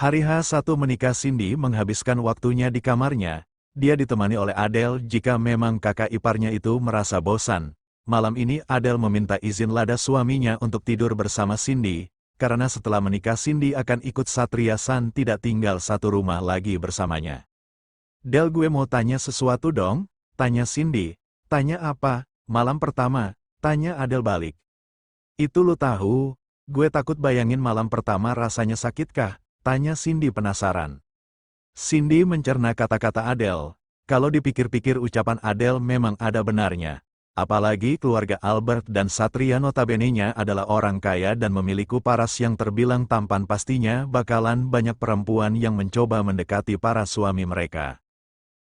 Hari H1 menikah Cindy menghabiskan waktunya di kamarnya. Dia ditemani oleh Adele jika memang kakak iparnya itu merasa bosan. Malam ini Adele meminta izin lada suaminya untuk tidur bersama Cindy, karena setelah menikah Cindy akan ikut Satria San tidak tinggal satu rumah lagi bersamanya. Del, gue mau tanya sesuatu dong, tanya Cindy. Tanya apa? Malam pertama, tanya Adele balik. Itu lu tahu, gue takut bayangin malam pertama rasanya sakitkah? Tanya Cindy penasaran. Cindy mencerna kata-kata Adele. Kalau dipikir-pikir ucapan Adele memang ada benarnya. Apalagi keluarga Albert dan Satria notabene-nya adalah orang kaya dan memiliki paras yang terbilang tampan, pastinya bakalan banyak perempuan yang mencoba mendekati para suami mereka.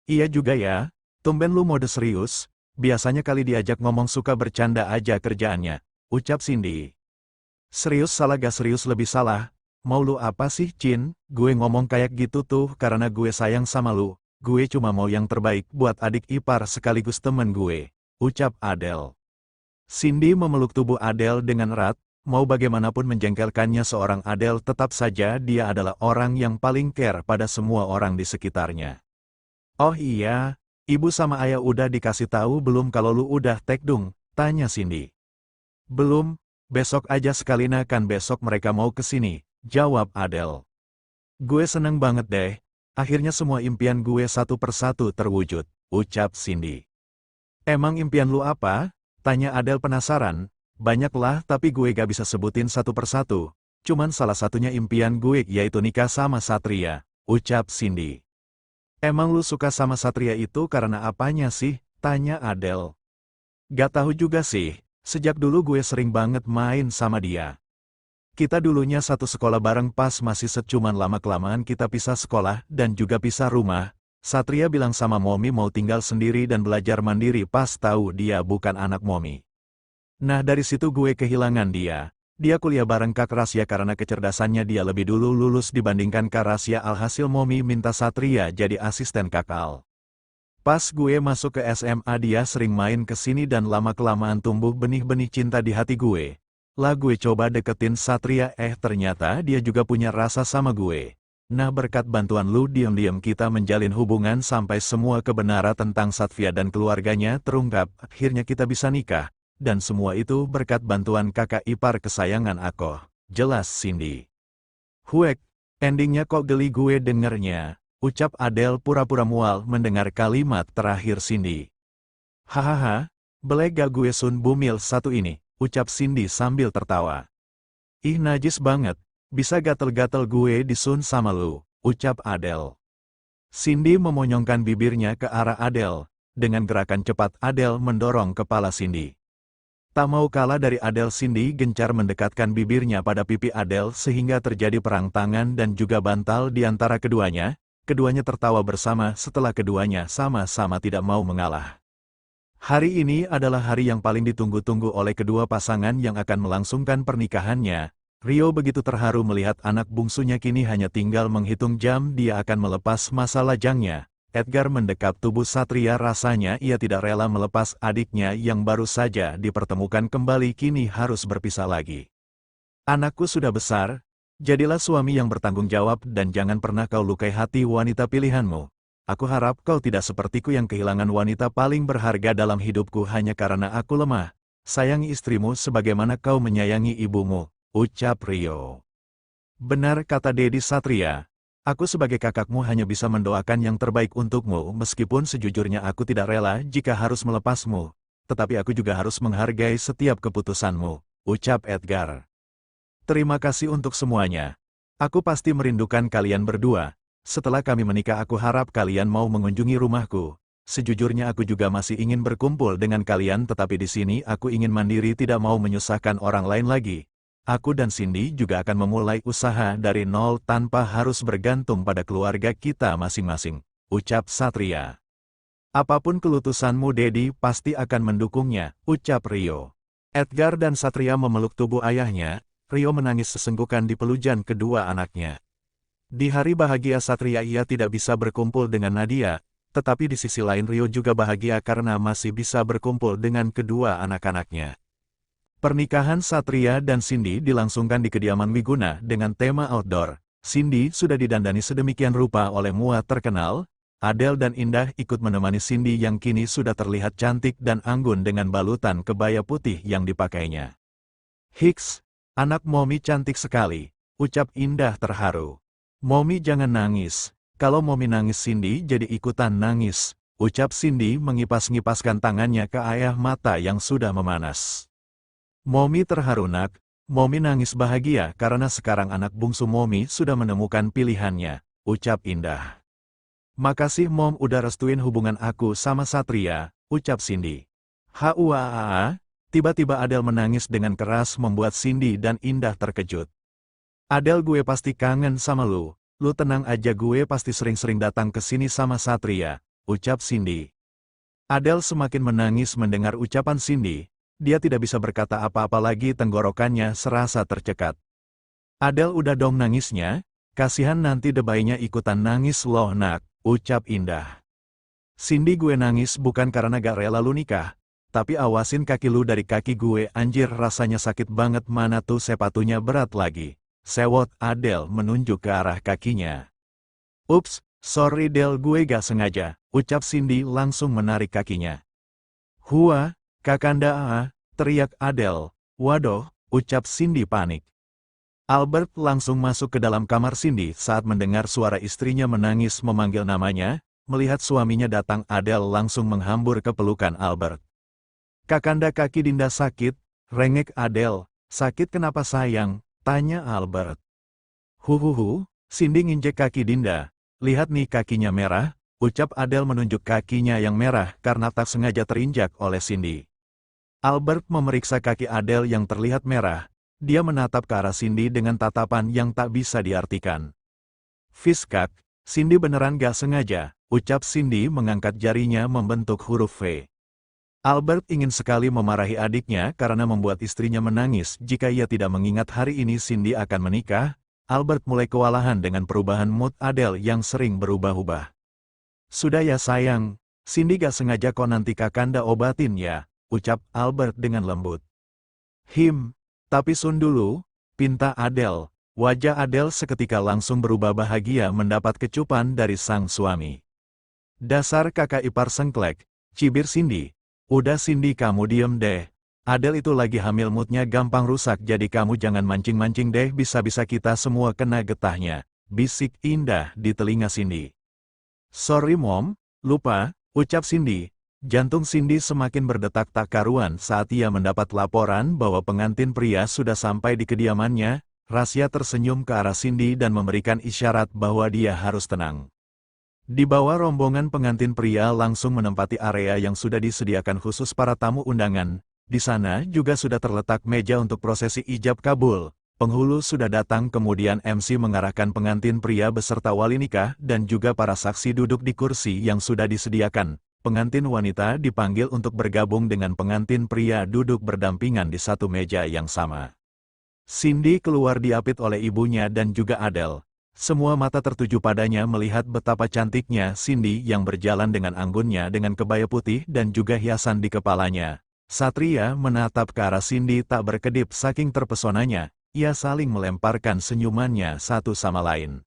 Iya juga ya, tumben lu mode serius, biasanya kali diajak ngomong suka bercanda aja kerjaannya, ucap Cindy. Serius salah gak serius lebih salah. Mau lu apa sih, Cin? Gue ngomong kayak gitu tuh karena gue sayang sama lu. Gue cuma mau yang terbaik buat adik ipar sekaligus temen gue, ucap Adele. Cindy memeluk tubuh Adele dengan erat, mau bagaimanapun menjengkelkannya seorang Adele tetap saja dia adalah orang yang paling care pada semua orang di sekitarnya. Oh iya, ibu sama ayah udah dikasih tahu belum kalau lu udah tekdung? Tanya Cindy. Belum, besok aja sekalian, kan besok mereka mau kesini, jawab Adele. Gue seneng banget deh, akhirnya semua impian gue satu persatu terwujud, ucap Cindy. Emang impian lu apa? Tanya Adele penasaran. Banyak lah tapi gue gak bisa sebutin satu persatu. Cuman salah satunya impian gue yaitu nikah sama Satria, ucap Cindy. Emang lu suka sama Satria itu karena apanya sih? Tanya Adele. Gak tahu juga sih, sejak dulu gue sering banget main sama dia. Kita dulunya satu sekolah bareng pas masih cuman lama-kelamaan kita pisah sekolah dan juga pisah rumah. Satria bilang sama Momi mau tinggal sendiri dan belajar mandiri pas tahu dia bukan anak Momi. Nah dari situ gue kehilangan dia. Dia kuliah bareng Kak Rasya karena kecerdasannya dia lebih dulu lulus dibandingkan Kak Rasya, alhasil Momi minta Satria jadi asisten Kakal. Pas gue masuk ke SMA dia sering main ke sini dan lama-kelamaan tumbuh benih-benih cinta di hati gue. Lah gue coba deketin Satria, ternyata dia juga punya rasa sama gue. Nah berkat bantuan lu diam-diam kita menjalin hubungan sampai semua kebenaran tentang Satria dan keluarganya terungkap, akhirnya kita bisa nikah. Dan semua itu berkat bantuan kakak ipar kesayangan aku, jelas Cindy. Huek, endingnya kok geli gue dengernya, ucap Adele pura-pura mual mendengar kalimat terakhir Cindy. Hahaha, belek gak gue sun bumil satu ini, ucap Cindy sambil tertawa. Ih najis banget, bisa gatel-gatel gue disun sama lu, ucap Adele. Cindy memonyongkan bibirnya ke arah Adele. Dengan gerakan cepat Adele mendorong kepala Cindy. Tak mau kalah dari Adele, Cindy gencar mendekatkan bibirnya pada pipi Adele sehingga terjadi perang tangan dan juga bantal di antara keduanya. Keduanya tertawa bersama setelah keduanya sama-sama tidak mau mengalah. Hari ini adalah hari yang paling ditunggu-tunggu oleh kedua pasangan yang akan melangsungkan pernikahannya. Rio begitu terharu melihat anak bungsunya kini hanya tinggal menghitung jam dia akan melepas masa lajangnya. Edgar mendekap tubuh Satria, rasanya ia tidak rela melepas adiknya yang baru saja dipertemukan kembali kini harus berpisah lagi. Anakku sudah besar, jadilah suami yang bertanggung jawab dan jangan pernah kau lukai hati wanita pilihanmu. Aku harap kau tidak sepertiku yang kehilangan wanita paling berharga dalam hidupku hanya karena aku lemah. Sayangi istrimu sebagaimana kau menyayangi ibumu, ucap Rio. Benar kata Dedi Satria. Aku sebagai kakakmu hanya bisa mendoakan yang terbaik untukmu meskipun sejujurnya aku tidak rela jika harus melepasmu. Tetapi aku juga harus menghargai setiap keputusanmu, ucap Edgar. Terima kasih untuk semuanya. Aku pasti merindukan kalian berdua. Setelah kami menikah aku harap kalian mau mengunjungi rumahku. Sejujurnya aku juga masih ingin berkumpul dengan kalian tetapi di sini aku ingin mandiri tidak mau menyusahkan orang lain lagi. Aku dan Cindy juga akan memulai usaha dari nol tanpa harus bergantung pada keluarga kita masing-masing, ucap Satria. Apapun keputusanmu Dedi pasti akan mendukungnya, ucap Rio. Edgar dan Satria memeluk tubuh ayahnya, Rio menangis sesenggukan di pelukan kedua anaknya. Di hari bahagia Satria ia tidak bisa berkumpul dengan Nadia, tetapi di sisi lain Rio juga bahagia karena masih bisa berkumpul dengan kedua anak-anaknya. Pernikahan Satria dan Cindy dilangsungkan di kediaman Wiguna dengan tema outdoor. Cindy sudah didandani sedemikian rupa oleh mua terkenal. Adele dan Indah ikut menemani Cindy yang kini sudah terlihat cantik dan anggun dengan balutan kebaya putih yang dipakainya. "Hiks, anak Mommy cantik sekali," ucap Indah terharu. "Mommy jangan nangis, kalau Mommy nangis Cindy jadi ikutan nangis," ucap Cindy mengipas-ngipaskan tangannya ke ayah mata yang sudah memanas. "Mommy terharu nak, Mommy nangis bahagia karena sekarang anak bungsu Mommy sudah menemukan pilihannya," ucap Indah. "Makasih Mom udah restuin hubungan aku sama Satria," ucap Cindy. "Hauaa," tiba-tiba Adele menangis dengan keras membuat Cindy dan Indah terkejut. "Adele gue pasti kangen sama lu tenang aja gue pasti sering-sering datang ke sini sama Satria," ucap Cindy. Adele semakin menangis mendengar ucapan Cindy. Dia tidak bisa berkata apa-apa lagi, tenggorokannya serasa tercekat. "Adele udah dong nangisnya, kasihan nanti debaynya ikutan nangis loh nak," ucap Indah. "Cindy gue nangis bukan karena gak rela lu nikah, tapi awasin kaki lu dari kaki gue anjir rasanya sakit banget mana tuh sepatunya berat lagi," sewot Adele menunjuk ke arah kakinya. "Ups, sorry Del gue gak sengaja," ucap Cindy langsung menarik kakinya. "Hua, Kakanda teriak Adele. "Waduh," ucap Cindy panik. Albert langsung masuk ke dalam kamar Cindy saat mendengar suara istrinya menangis memanggil namanya. Melihat suaminya datang, Adele langsung menghambur ke pelukan Albert. "Kakanda kaki Dinda sakit," rengek Adele. "Sakit kenapa sayang?" tanya Albert. "Huhuhu, Cindy nginjek kaki Dinda. Lihat nih kakinya merah," ucap Adele menunjuk kakinya yang merah karena tak sengaja terinjak oleh Cindy. Albert memeriksa kaki Adele yang terlihat merah. Dia menatap ke arah Cindy dengan tatapan yang tak bisa diartikan. "Fiskak, Cindy beneran gak sengaja," ucap Cindy mengangkat jarinya membentuk huruf V. Albert ingin sekali memarahi adiknya karena membuat istrinya menangis jika ia tidak mengingat hari ini Cindy akan menikah. Albert mulai kewalahan dengan perubahan mood Adele yang sering berubah-ubah. "Sudah ya sayang, Cindy gak sengaja kok nanti Kakanda obatin ya," ucap Albert dengan lembut. Tapi sun dulu," pinta Adele. Wajah Adele seketika langsung berubah bahagia mendapat kecupan dari sang suami. "Dasar kakak ipar sengklek," cibir Cindy. "Udah Cindy kamu diem deh. Adele itu lagi hamil moodnya gampang rusak jadi kamu jangan mancing-mancing deh bisa-bisa kita semua kena getahnya," bisik Indah di telinga Cindy. "Sorry Mom, lupa," ucap Cindy. Jantung Cindy semakin berdetak tak karuan saat ia mendapat laporan bahwa pengantin pria sudah sampai di kediamannya. Rasya tersenyum ke arah Cindy dan memberikan isyarat bahwa dia harus tenang. Di bawah rombongan pengantin pria langsung menempati area yang sudah disediakan khusus para tamu undangan. Di sana juga sudah terletak meja untuk prosesi ijab kabul. Penghulu sudah datang kemudian MC mengarahkan pengantin pria beserta wali nikah dan juga para saksi duduk di kursi yang sudah disediakan. Pengantin wanita dipanggil untuk bergabung dengan pengantin pria duduk berdampingan di satu meja yang sama. Cindy keluar diapit oleh ibunya dan juga Adele. Semua mata tertuju padanya melihat betapa cantiknya Cindy yang berjalan dengan anggunnya dengan kebaya putih dan juga hiasan di kepalanya. Satria menatap ke arah Cindy tak berkedip saking terpesonanya, ia saling melemparkan senyumannya satu sama lain.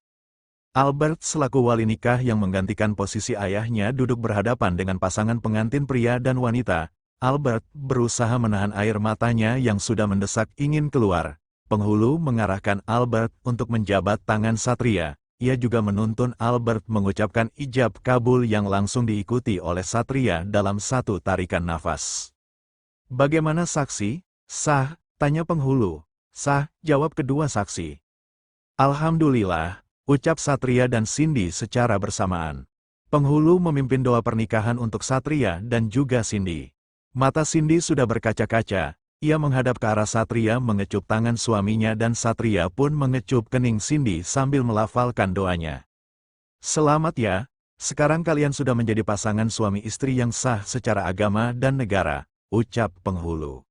Albert selaku wali nikah yang menggantikan posisi ayahnya duduk berhadapan dengan pasangan pengantin pria dan wanita. Albert berusaha menahan air matanya yang sudah mendesak ingin keluar. Penghulu mengarahkan Albert untuk menjabat tangan Satria. Ia juga menuntun Albert mengucapkan ijab kabul yang langsung diikuti oleh Satria dalam satu tarikan nafas. "Bagaimana saksi? Sah?" tanya penghulu. "Sah," jawab kedua saksi. "Alhamdulillah," ucap Satria dan Cindy secara bersamaan. Penghulu memimpin doa pernikahan untuk Satria dan juga Cindy. Mata Cindy sudah berkaca-kaca, ia menghadap ke arah Satria mengecup tangan suaminya dan Satria pun mengecup kening Cindy sambil melafalkan doanya. "Selamat ya, sekarang kalian sudah menjadi pasangan suami istri yang sah secara agama dan negara," ucap penghulu.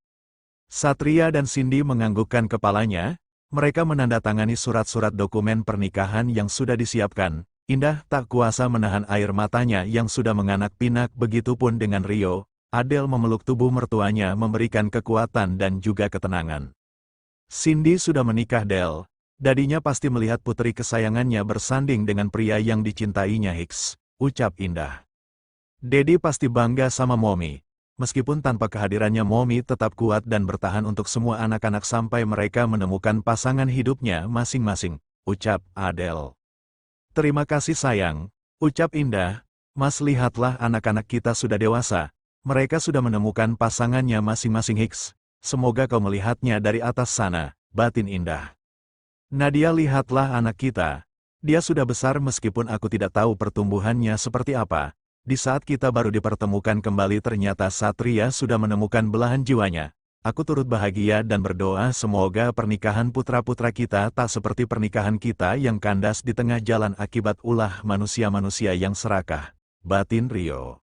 Satria dan Cindy menganggukkan kepalanya. Mereka menandatangani surat-surat dokumen pernikahan yang sudah disiapkan. Indah tak kuasa menahan air matanya yang sudah menganak pinak, begitupun dengan Rio. Adele memeluk tubuh mertuanya memberikan kekuatan dan juga ketenangan. "Cindy sudah menikah Del. Dadinya pasti melihat putri kesayangannya bersanding dengan pria yang dicintainya. Hiks, ucap Indah. Dedi pasti bangga sama Momi. Meskipun tanpa kehadirannya Momi tetap kuat dan bertahan untuk semua anak-anak sampai mereka menemukan pasangan hidupnya masing-masing, ucap Adele. Terima kasih sayang, ucap Indah. Mas, lihatlah anak-anak kita sudah dewasa. Mereka sudah menemukan pasangannya masing-masing. Hiks, semoga kau melihatnya dari atas sana, batin Indah. Nadia, lihatlah anak kita. Dia sudah besar meskipun aku tidak tahu pertumbuhannya seperti apa. Di saat kita baru dipertemukan kembali ternyata Satria sudah menemukan belahan jiwanya. Aku turut bahagia dan berdoa semoga pernikahan putra-putra kita tak seperti pernikahan kita yang kandas di tengah jalan akibat ulah manusia-manusia yang serakah, batin Rio.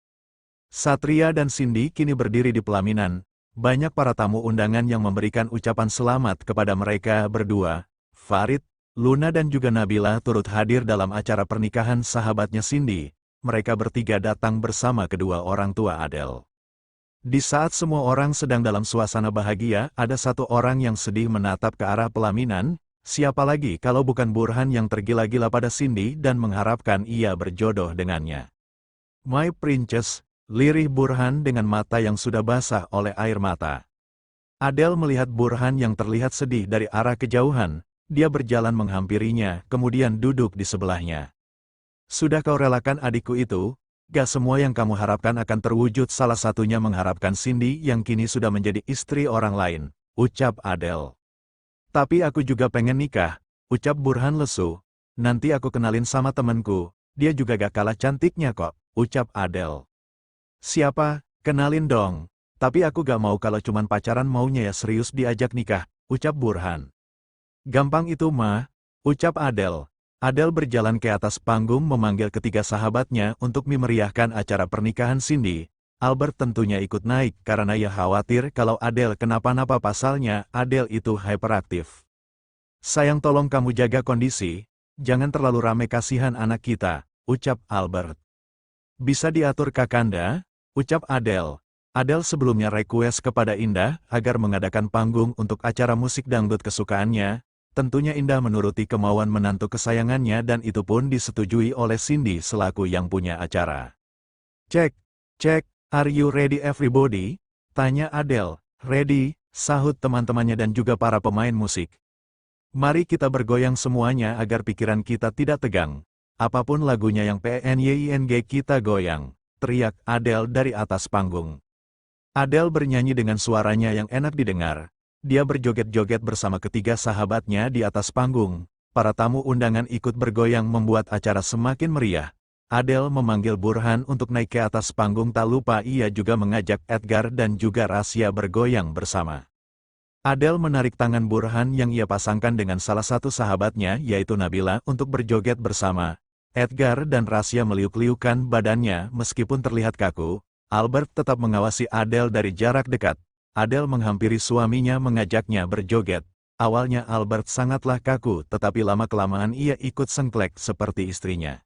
Satria dan Cindy kini berdiri di pelaminan. Banyak para tamu undangan yang memberikan ucapan selamat kepada mereka berdua. Farid, Luna dan juga Nabila turut hadir dalam acara pernikahan sahabatnya Cindy. Mereka bertiga datang bersama kedua orang tua Adele. Di saat semua orang sedang dalam suasana bahagia, ada satu orang yang sedih menatap ke arah pelaminan. Siapa lagi kalau bukan Burhan yang tergila-gila pada Cindy dan mengharapkan ia berjodoh dengannya. My Princess, lirih Burhan dengan mata yang sudah basah oleh air mata. Adele melihat Burhan yang terlihat sedih dari arah kejauhan. Dia berjalan menghampirinya, kemudian duduk di sebelahnya. Sudah kau relakan adikku itu? Gak semua yang kamu harapkan akan terwujud, salah satunya mengharapkan Cindy yang kini sudah menjadi istri orang lain, ucap Adele. Tapi aku juga pengen nikah, ucap Burhan lesu. Nanti aku kenalin sama temanku, dia juga gak kalah cantiknya kok, ucap Adele. Siapa? Kenalin dong. Tapi aku gak mau kalau cuman pacaran, maunya ya serius diajak nikah, ucap Burhan. Gampang itu mah, ucap Adele. Adele berjalan ke atas panggung memanggil ketiga sahabatnya untuk memeriahkan acara pernikahan Cindy. Albert tentunya ikut naik karena ia khawatir kalau Adele kenapa-napa, pasalnya Adele itu hyperaktif. Sayang, tolong kamu jaga kondisi, jangan terlalu rame, kasihan anak kita, ucap Albert. Bisa diatur Kakanda, ucap Adele. Adele sebelumnya request kepada Indah agar mengadakan panggung untuk acara musik dangdut kesukaannya. Tentunya Indah menuruti kemauan menantu kesayangannya dan itu pun disetujui oleh Cindy selaku yang punya acara. Cek, cek, are you ready everybody? Tanya Adele. Ready, sahut teman-temannya dan juga para pemain musik. Mari kita bergoyang semuanya agar pikiran kita tidak tegang. Apapun lagunya yang PNYING kita goyang, teriak Adele dari atas panggung. Adele bernyanyi dengan suaranya yang enak didengar. Dia berjoget-joget bersama ketiga sahabatnya di atas panggung. Para tamu undangan ikut bergoyang membuat acara semakin meriah. Adele memanggil Burhan untuk naik ke atas panggung, tak lupa ia juga mengajak Edgar dan juga Rasya bergoyang bersama. Adele menarik tangan Burhan yang ia pasangkan dengan salah satu sahabatnya yaitu Nabila untuk berjoget bersama. Edgar dan Rasya meliuk-liukan badannya meskipun terlihat kaku. Albert tetap mengawasi Adele dari jarak dekat. Adele menghampiri suaminya mengajaknya berjoget. Awalnya Albert sangatlah kaku, tetapi lama-kelamaan ia ikut sengklek seperti istrinya.